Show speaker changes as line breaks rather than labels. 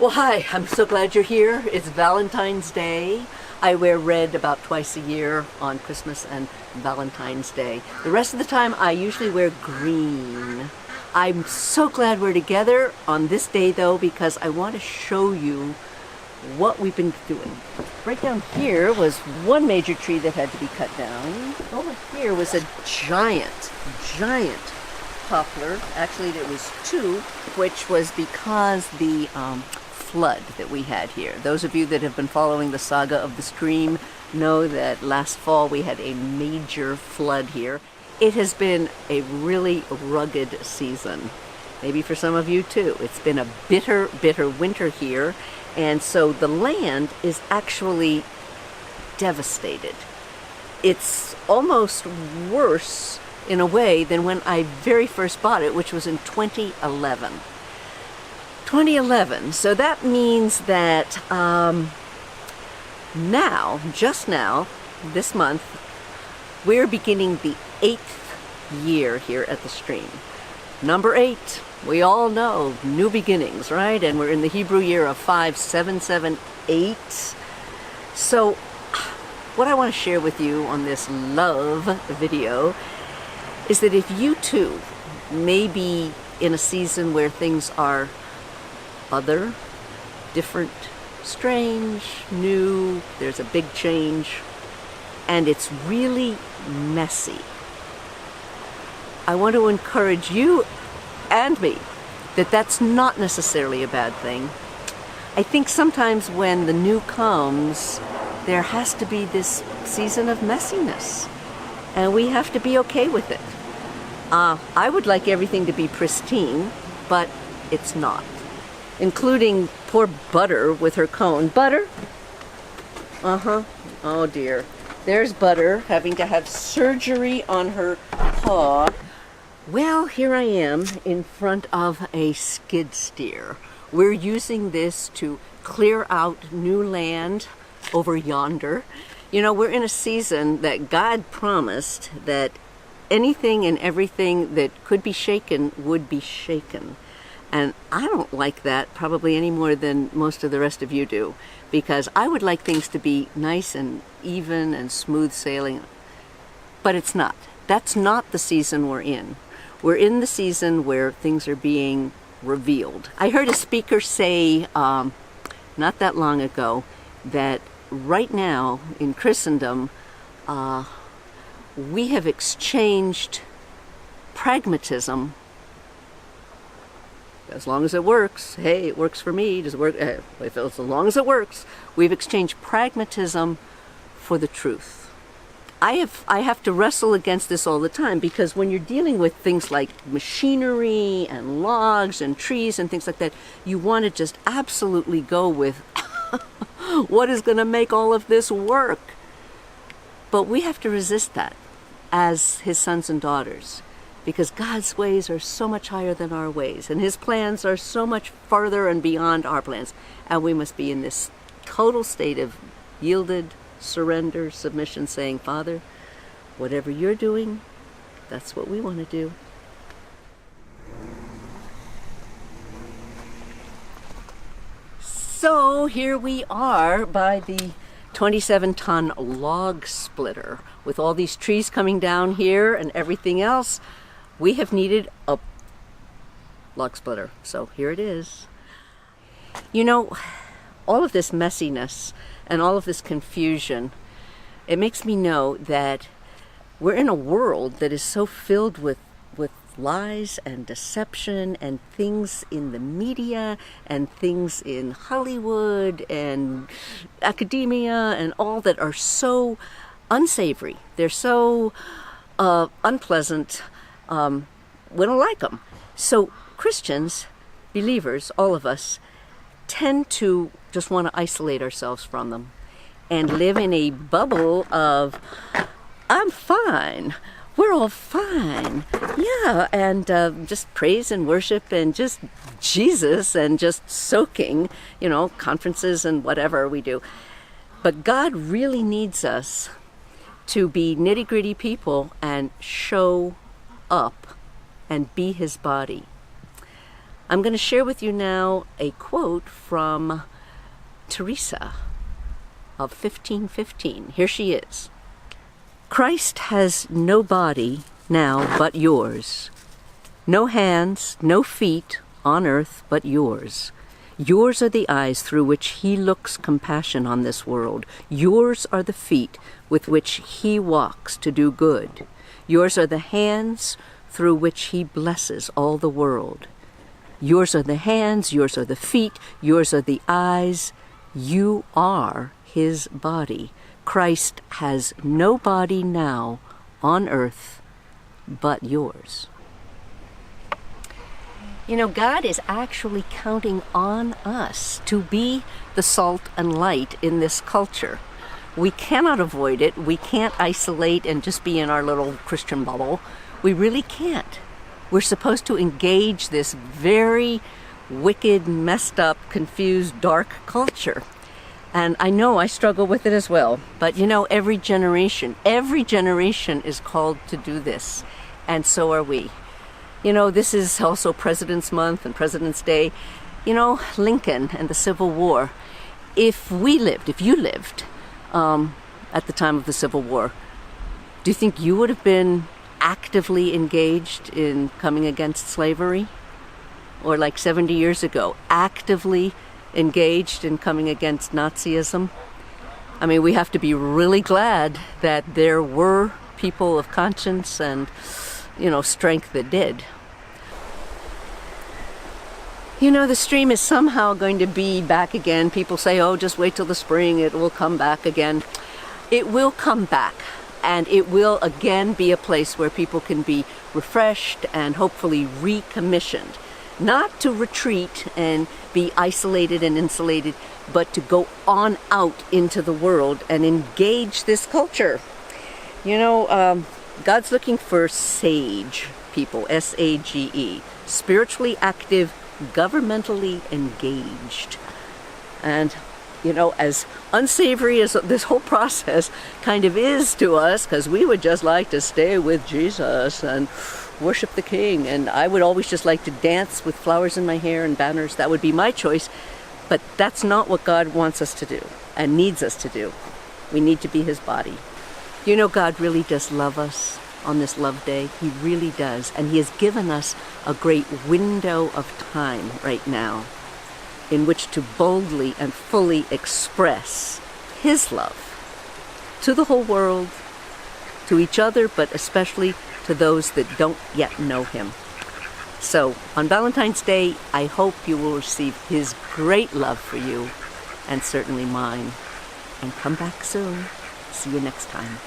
Well, hi, I'm so glad you're here. It's Valentine's Day. I wear red about twice a year on Christmas and Valentine's Day. The rest of the time, I usually wear green. I'm so glad we're together on this day, though, because I want to show you what we've been doing. Right down here was one major tree that had to be cut down. Over here was a giant poplar. Actually, there was two, which was because the flood that we had here. Those of you that have been following the saga of the stream know that last fall we had a major flood here. It has been a really rugged season. Maybe for some of you too. It's been a bitter winter here, and so the land is actually devastated. It's almost worse in a way than when I very first bought it, which was in 2011. 2011. So that means that just now, this month, we're beginning the 8th year here at the stream. Number 8, we all know, new beginnings, right? And we're in the Hebrew year of 5778. So what I want to share with you on this love video is that if you too may be in a season where things are other, different, strange, new, there's a big change, and it's really messy, I want to encourage you and me that that's not necessarily a bad thing. I think sometimes when the new comes, there has to be this season of messiness, and we have to be okay with it. I would like everything to be pristine, but it's not. Including poor Butter with her cone. Butter? Oh dear. There's Butter having to have surgery on her paw. Well, here I am in front of a skid steer. We're using this to clear out new land over yonder. You know, we're in a season that God promised that anything and everything that could be shaken would be shaken. And I don't like that probably any more than most of the rest of you do, because I would like things to be nice and even and smooth sailing, but it's not. That's not the season we're in. We're in the season where things are being revealed. I heard a speaker say not that long ago that right now in Christendom we have exchanged pragmatism. As long as it works, hey, it works for me. Does it work? As long as it works, we've exchanged pragmatism for the truth. I have to wrestle against this all the time, because when you're dealing with things like machinery and logs and trees and things like that, you want to just absolutely go with what is going to make all of this work. But we have to resist that as his sons and daughters, because God's ways are so much higher than our ways, and his plans are so much farther and beyond our plans. And we must be in this total state of yielded surrender, submission, saying, Father, whatever you're doing, that's what we want to do. So here we are by the 27-ton log splitter. With all these trees coming down here and everything else, we have needed a log splitter. So here it is. You know, all of this messiness and all of this confusion, it makes me know that we're in a world that is so filled with lies and deception and things in the media and things in Hollywood and academia and all that are so unsavory. They're so unpleasant. We don't like them. So Christians, believers, all of us, tend to just want to isolate ourselves from them and live in a bubble of, I'm fine, we're all fine, yeah, and just praise and worship and just Jesus and just soaking, you know, conferences and whatever we do. But God really needs us to be nitty-gritty people and show up and be his body. I'm going to share with you now a quote from Teresa of 1515. Here she is. Christ has no body now but yours, no hands, no feet on earth but yours. Yours are the eyes through which he looks compassion on this world. Yours are the feet with which he walks to do good. Yours are the hands through which he blesses all the world. Yours are the hands, yours are the feet, yours are the eyes. You are his body. Christ has no body now on earth but yours. You know, God is actually counting on us to be the salt and light in this culture. We cannot avoid it. We can't isolate and just be in our little Christian bubble. We really can't. We're supposed to engage this very wicked, messed up, confused, dark culture. And I know I struggle with it as well. But you know, every generation is called to do this. And so are we. You know, this is also President's Month and President's Day. You know, Lincoln and the Civil War. If you lived at the time of the Civil War, do you think you would have been actively engaged in coming against slavery? Or like 70 years ago, actively engaged in coming against Nazism? I mean, we have to be really glad that there were people of conscience and, you know, strength that did. You know, the stream is somehow going to be back again. People say, oh, just wait till the spring, it will come back again. It will come back, and it will again be a place where people can be refreshed and hopefully recommissioned. Not to retreat and be isolated and insulated, but to go on out into the world and engage this culture. You know, God's looking for sage people, S-A-G-E, spiritually active, governmentally engaged. And, you know, as unsavory as this whole process kind of is to us, because we would just like to stay with Jesus and worship the King, and I would always just like to dance with flowers in my hair and banners. That would be my choice. But that's not what God wants us to do and needs us to do. We need to be his body. You know, God really does love us on this love day. He really does. And he has given us a great window of time right now in which to boldly and fully express his love to the whole world, to each other, but especially to those that don't yet know him. So on Valentine's Day, I hope you will receive his great love for you, and certainly mine. And come back soon. See you next time.